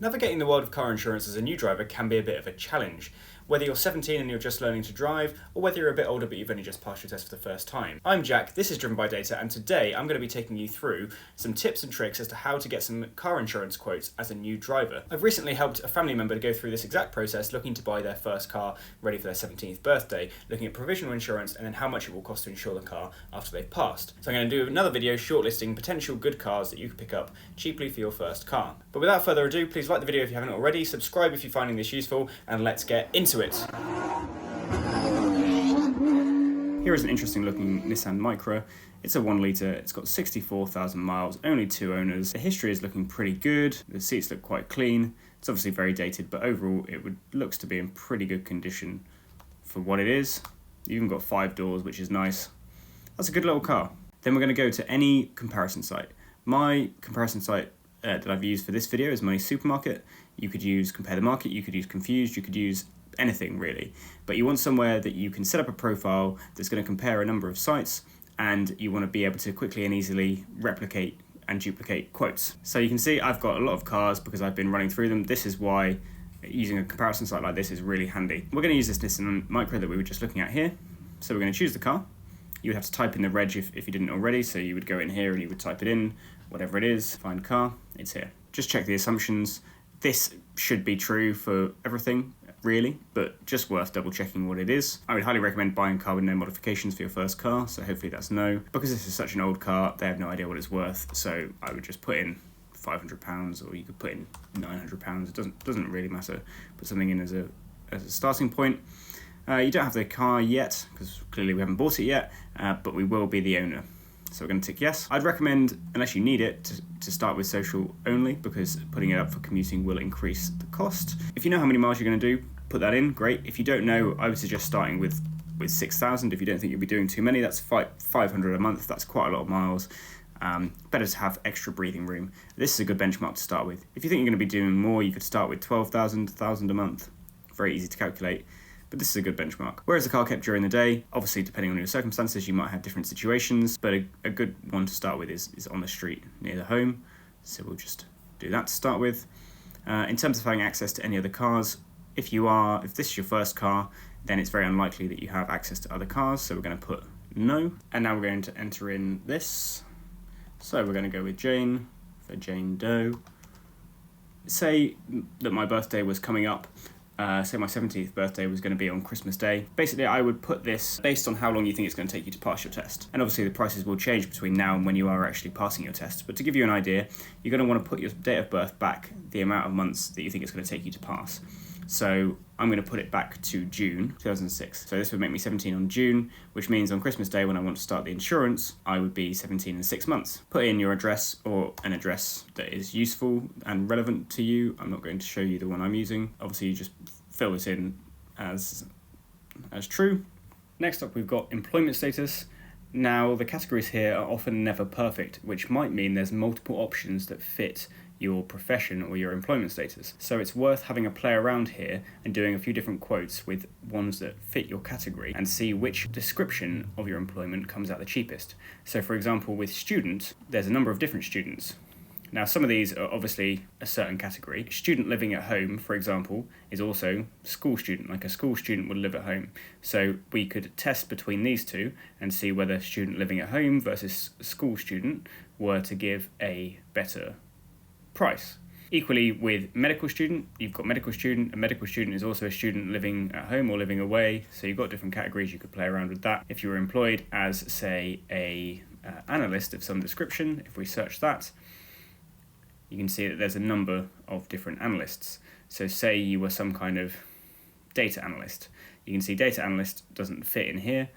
Navigating the world of car insurance as a new driver can be a bit of a challenge, whether you're 17 and you're just learning to drive, or whether you're a bit older but you've only just passed your test for the first time. I'm Jack, this is Driven by Data, and today I'm going to be taking you through some tips and tricks as to how to get some car insurance quotes as a new driver. I've recently helped a family member to go through this exact process, looking to buy their first car ready for their 17th birthday, looking at provisional insurance and then how much it will cost to insure the car after they've passed. So I'm going to do another video shortlisting potential good cars that you could pick up cheaply for your first car. But without further ado, please like the video if you haven't already, subscribe if you're finding this useful, and let's get into it. Here is an interesting looking Nissan Micra. It's a 1 litre, it's got 64,000 miles, only 2 owners. The history is looking pretty good, the seats look quite clean. It's obviously very dated, but overall it looks to be in pretty good condition for what it is. You've even got 5 doors, which is nice. That's a good little car. Then we're going to go to any comparison site. My comparison site that I've used for this video is Money Supermarket. You could use Compare the Market, you could use Confused, you could use anything really. But you want somewhere that you can set up a profile that's going to compare a number of sites, and you want to be able to quickly and easily replicate and duplicate quotes. So you can see I've got a lot of cars because I've been running through them. This is why using a comparison site like this is really handy. We're going to use this Nissan Micra that we were just looking at here. So we're going to choose the car. You would have to type in the reg if you didn't already, so you would go in here and you would type it in, whatever it is, find car, it's here. Just check the assumptions. This should be true for everything, really, but just worth double checking what it is. I would highly recommend buying a car with no modifications for your first car, so hopefully that's no. Because this is such an old car, they have no idea what it's worth, so I would just put in £500, or you could put in £900, it doesn't really matter. Put something in as a starting point. You don't have the car yet, because clearly we haven't bought it yet, but we will be the owner. So we're going to tick yes. I'd recommend, unless you need it, to start with social only, because putting it up for commuting will increase the cost. If you know how many miles you're going to do, put that in, great. If you don't know, I would suggest starting with 6,000. If you don't think you'll be doing too many, that's 500 a month, that's quite a lot of miles. Better to have extra breathing room. This is a good benchmark to start with. If you think you're going to be doing more, you could start with 12,000, 1,000 a month. Very easy to calculate. But this is a good benchmark. Where is the car kept during the day? Obviously, depending on your circumstances, you might have different situations, but a good one to start with is on the street near the home. So we'll just do that to start with. In terms of having access to any other cars, if this is your first car, then it's very unlikely that you have access to other cars, so we're going to put no. And now we're going to enter in this. So we're going to go with Jane for Jane Doe. Say that my birthday was coming up. Say my 17th birthday was going to be on Christmas Day. Basically, I would put this based on how long you think it's going to take you to pass your test. And obviously the prices will change between now and when you are actually passing your test. But to give you an idea, you're going to want to put your date of birth back the amount of months that you think it's going to take you to pass. So I'm going to put it back to June 2006. So this would make me 17 on June, which means on Christmas Day when I want to start the insurance, I would be 17 in 6 months. Put in your address or an address that is useful and relevant to you. I'm not going to show you the one I'm using. Obviously you just fill this in as true. Next up we've got employment status. Now the categories here are often never perfect, which might mean there's multiple options that fit your profession or your employment status. So it's worth having a play around here and doing a few different quotes with ones that fit your category and see which description of your employment comes out the cheapest. So for example, with student, there's a number of different students. Now some of these are obviously a certain category. Student living at home, for example, is also school student, like a school student would live at home. So we could test between these two and see whether student living at home versus school student were to give a better price. Equally with medical student, you've got medical student. A medical student is also a student living at home or living away, so you've got different categories, you could play around with that. If you were employed as, say, a analyst of some description, if we search that, you can see that there's a number of different analysts. So say you were some kind of data analyst. You can see data analyst doesn't fit in here.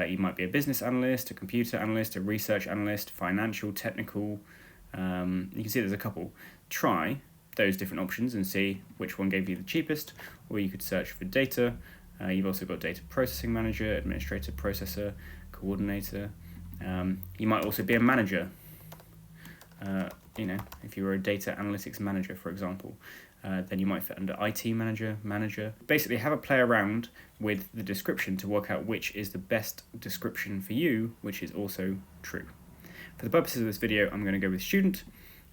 You might be a business analyst, a computer analyst, a research analyst, financial, technical. You can see there's a couple. Try those different options and see which one gave you the cheapest, or you could search for data. You've also got data processing manager, administrator processor, coordinator. You might also be a manager. If you were a data analytics manager, for example, then you might fit under IT manager. Basically, have a play around with the description to work out which is the best description for you, which is also true. For the purposes of this video, I'm going to go with student,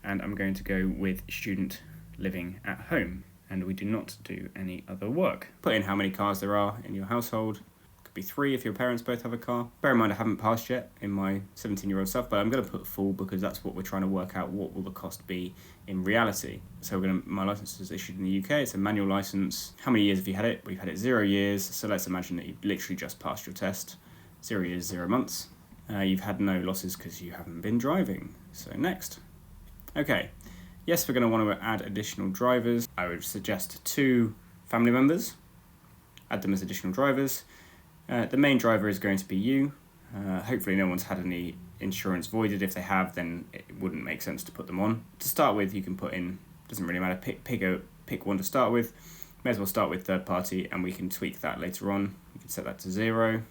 and I'm going to go with student living at home, and we do not do any other work. Put in how many cars there are in your household. Could be 3 if your parents both have a car. Bear in mind I haven't passed yet in my 17-year-old stuff, but I'm going to put full because that's what we're trying to work out, what will the cost be in reality. So my license is issued in the UK, it's a manual license. How many years have you had it? We've had it 0 years, so let's imagine that you've literally just passed your test. 0 years, 0 months. You've had no losses because you haven't been driving. So next. Okay, yes, we're going to want to add additional drivers. I would suggest 2 family members. Add them as additional drivers. The main driver is going to be you. Hopefully no one's had any insurance voided. If they have, then it wouldn't make sense to put them on. To start with, you can put in, doesn't really matter, pick one to start with. May as well start with third party, and we can tweak that later on. We can set that to 0.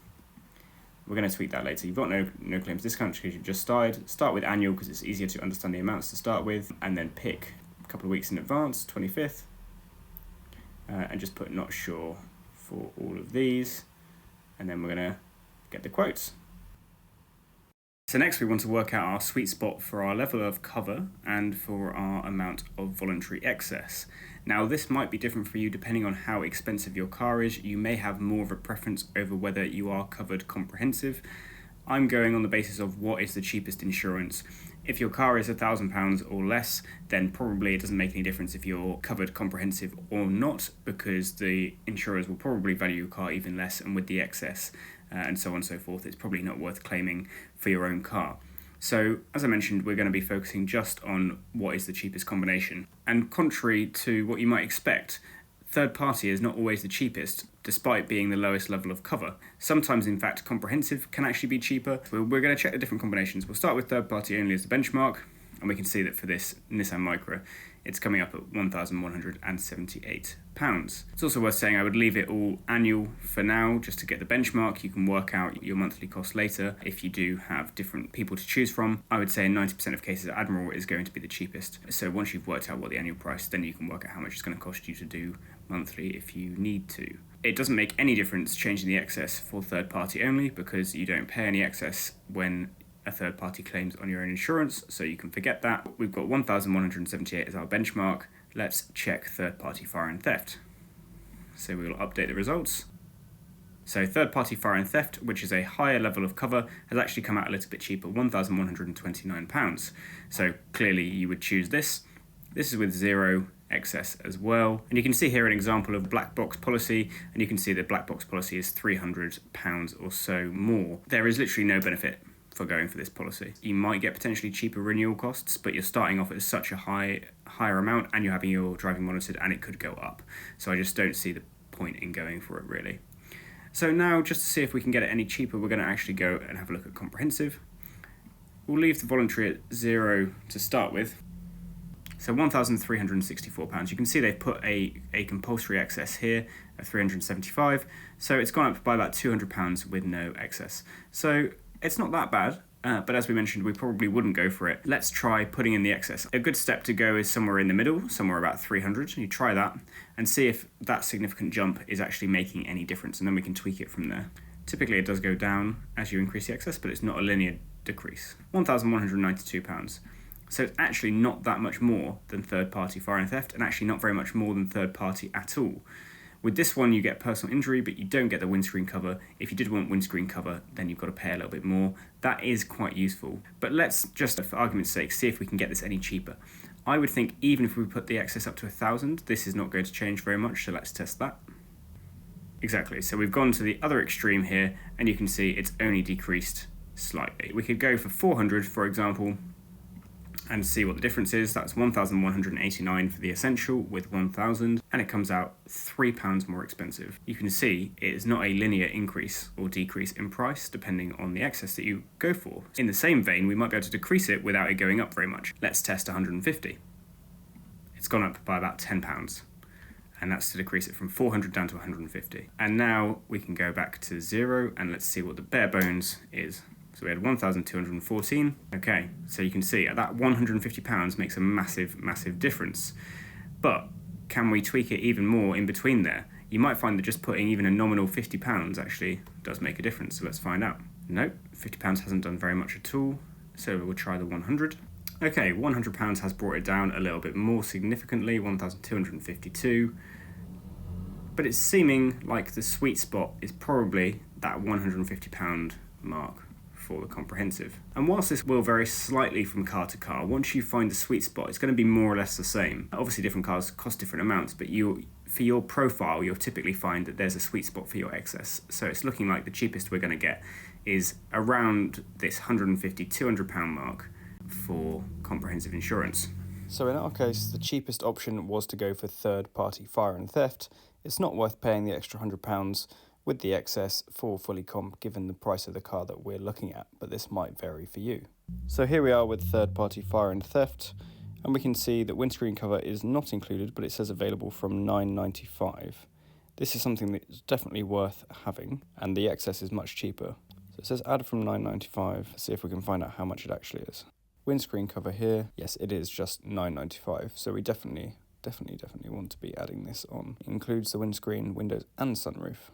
We're going to tweak that later. You've got no claims discount because you've just started. Start with annual because it's easier to understand the amounts to start with, and then pick a couple of weeks in advance, 25th, and just put not sure for all of these. And then we're going to get the quotes. So next we want to work out our sweet spot for our level of cover and for our amount of voluntary excess. Now this might be different for you depending on how expensive your car is. You may have more of a preference over whether you are covered comprehensive. I'm going on the basis of what is the cheapest insurance. If your car is £1,000 or less, then probably it doesn't make any difference if you're covered comprehensive or not, because the insurers will probably value your car even less, and with the excess and so on and so forth, it's probably not worth claiming for your own car. So, as I mentioned, we're going to be focusing just on what is the cheapest combination. And contrary to what you might expect, third party is not always the cheapest, despite being the lowest level of cover. Sometimes, in fact, comprehensive can actually be cheaper. We're going to check the different combinations. We'll start with third party only as the benchmark, and we can see that for this Nissan Micra, it's coming up at £1,178. It's also worth saying I would leave it all annual for now, just to get the benchmark. You can work out your monthly cost later if you do have different people to choose from. I would say in 90% of cases, Admiral is going to be the cheapest. So once you've worked out what the annual price, then you can work out how much it's going to cost you to do monthly if you need to. It doesn't make any difference changing the excess for third party only, because you don't pay any excess when a third party claims on your own insurance, so you can forget that. We've got 1,178 as our benchmark. Let's check third party fire and theft. So we'll update the results. So third party fire and theft, which is a higher level of cover, has actually come out a little bit cheaper, £1,129. So clearly you would choose this. This is with 0 excess as well. And you can see here an example of black box policy, and you can see the black box policy is £300 or so more. There is literally no benefit for going for this policy. You might get potentially cheaper renewal costs, but you're starting off at such a higher amount, and you're having your driving monitored, and it could go up. So I just don't see the point in going for it really. So now, just to see if we can get it any cheaper, we're going to actually go and have a look at comprehensive. We'll leave the voluntary at 0 to start with. So £1,364. You can see they've put a compulsory excess here at £375. So it's gone up by about £200 with no excess. So it's not that bad, but as we mentioned, we probably wouldn't go for it. Let's try putting in the excess. A good step to go is somewhere in the middle, somewhere about 300. You try that and see if that significant jump is actually making any difference, and then we can tweak it from there. Typically it does go down as you increase the excess, but it's not a linear decrease. £1,192. So it's actually not that much more than third party fire and theft, and actually not very much more than third party at all. With this one, you get personal injury, but you don't get the windscreen cover. If you did want windscreen cover, then you've got to pay a little bit more. That is quite useful. But let's just, for argument's sake, see if we can get this any cheaper. I would think even if we put the excess up to 1,000, this is not going to change very much, so let's test that. Exactly, so we've gone to the other extreme here, and you can see it's only decreased slightly. We could go for 400, for example, and see what the difference is. That's 1,189 for the essential with 1,000, and it comes out £3 more expensive. You can see it is not a linear increase or decrease in price depending on the excess that you go for. In the same vein, we might be able to decrease it without it going up very much. Let's test 150. It's gone up by about £10, and that's to decrease it from 400 down to 150. And now we can go back to 0, and let's see what the bare bones is. So we had 1,214. Okay, so you can see at that £150 makes a massive, massive difference. But can we tweak it even more in between there? You might find that just putting even a nominal £50 actually does make a difference, so let's find out. Nope, £50 hasn't done very much at all, so we'll try the 100. Okay, £100 has brought it down a little bit more significantly, 1,252. But it's seeming like the sweet spot is probably that £150 mark for the comprehensive. And whilst this will vary slightly from car to car, once you find the sweet spot, it's going to be more or less the same. Obviously, different cars cost different amounts, but for your profile, you'll typically find that there's a sweet spot for your excess. So it's looking like the cheapest we're going to get is around this £150, £200 mark for comprehensive insurance. So in our case, the cheapest option was to go for third-party fire and theft. It's not worth paying the extra £100 with the excess for fully comp given the price of the car that we're looking at, but this might vary for you. So here we are with third-party fire and theft, and we can see that windscreen cover is not included, but it says available from £9.95. This is something that's definitely worth having, and the excess is much cheaper. So it says add from £9.95. Let's see if we can find out how much it actually is. Windscreen cover here, yes, it is just £9.95, so we definitely want to be adding this on. It includes the windscreen, windows and sunroof.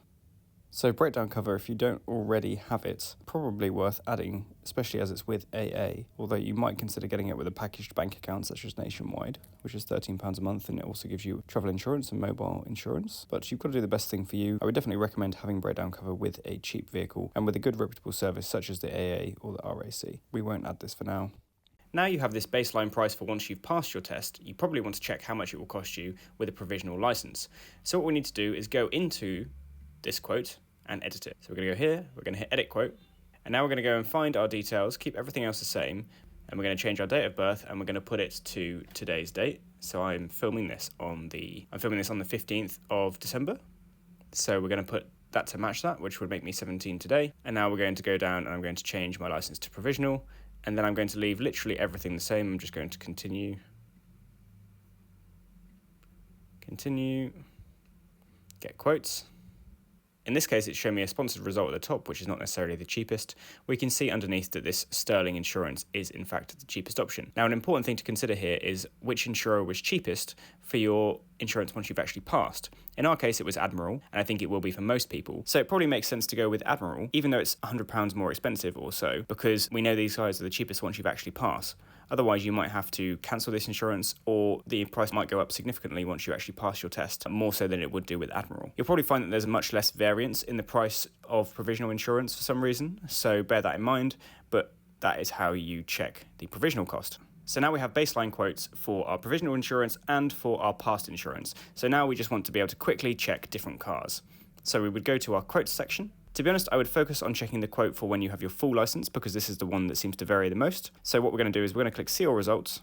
So breakdown cover, if you don't already have it, probably worth adding, especially as it's with AA, although you might consider getting it with a packaged bank account such as Nationwide, which is £13 a month, and it also gives you travel insurance and mobile insurance. But you've got to do the best thing for you. I would definitely recommend having breakdown cover with a cheap vehicle and with a good reputable service such as the AA or the RAC. We won't add this for now. Now you have this baseline price for once you've passed your test, you probably want to check how much it will cost you with a provisional license. So what we need to do is go into this quote and edit it. So we're going to go here, we're going to hit edit quote, and now we're going to go and find our details, keep everything else the same, and we're going to change our date of birth and we're going to put it to today's date. So I'm filming this on the 15th of December. So we're going to put that to match that, which would make me 17 today. And now we're going to go down and I'm going to change my license to provisional. And then I'm going to leave literally everything the same. I'm just going to continue, get quotes. In this case, it's showing me a sponsored result at the top, which is not necessarily the cheapest. We can see underneath that this Sterling Insurance is in fact the cheapest option. Now, an important thing to consider here is which insurer was cheapest for your insurance once you've actually passed. In our case, it was Admiral, and I think it will be for most people. So it probably makes sense to go with Admiral, even though it's £100 more expensive or so, because we know these guys are the cheapest once you've actually passed. Otherwise, you might have to cancel this insurance, or the price might go up significantly once you actually pass your test, more so than it would do with Admiral. You'll probably find that there's much less variance in the price of provisional insurance for some reason, so bear that in mind, but that is how you check the provisional cost. So now we have baseline quotes for our provisional insurance and for our past insurance. So now we just want to be able to quickly check different cars. So we would go to our quotes section. To be honest, I would focus on checking the quote for when you have your full license, because this is the one that seems to vary the most. So what we're going to do is we're going to click see all results.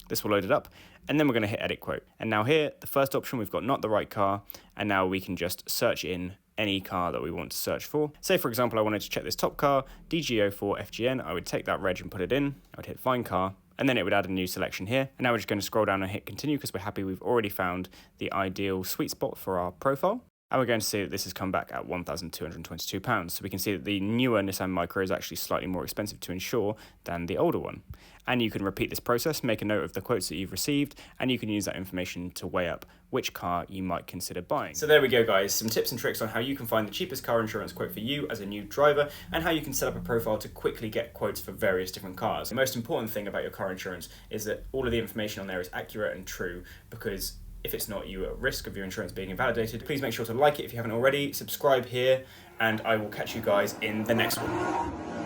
This will load it up, and then we're going to hit edit quote. And now here, the first option, we've got not the right car, and now we can just search in any car that we want to search for. Say, for example, I wanted to check this top car, DG04FGN. I would take that reg and put it in. I would hit find car, and then it would add a new selection here. And now we're just going to scroll down and hit continue because we're happy we've already found the ideal sweet spot for our profile. And we're going to see that this has come back at £1,222. So we can see that the newer Nissan Micra is actually slightly more expensive to insure than the older one. And you can repeat this process, make a note of the quotes that you've received, and you can use that information to weigh up which car you might consider buying. So there we go, guys. Some tips and tricks on how you can find the cheapest car insurance quote for you as a new driver, and how you can set up a profile to quickly get quotes for various different cars. The most important thing about your car insurance is that all of the information on there is accurate and true, because if it's not, you are at risk of your insurance being invalidated. Please make sure to like it if you haven't already, subscribe here, and I will catch you guys in the next one.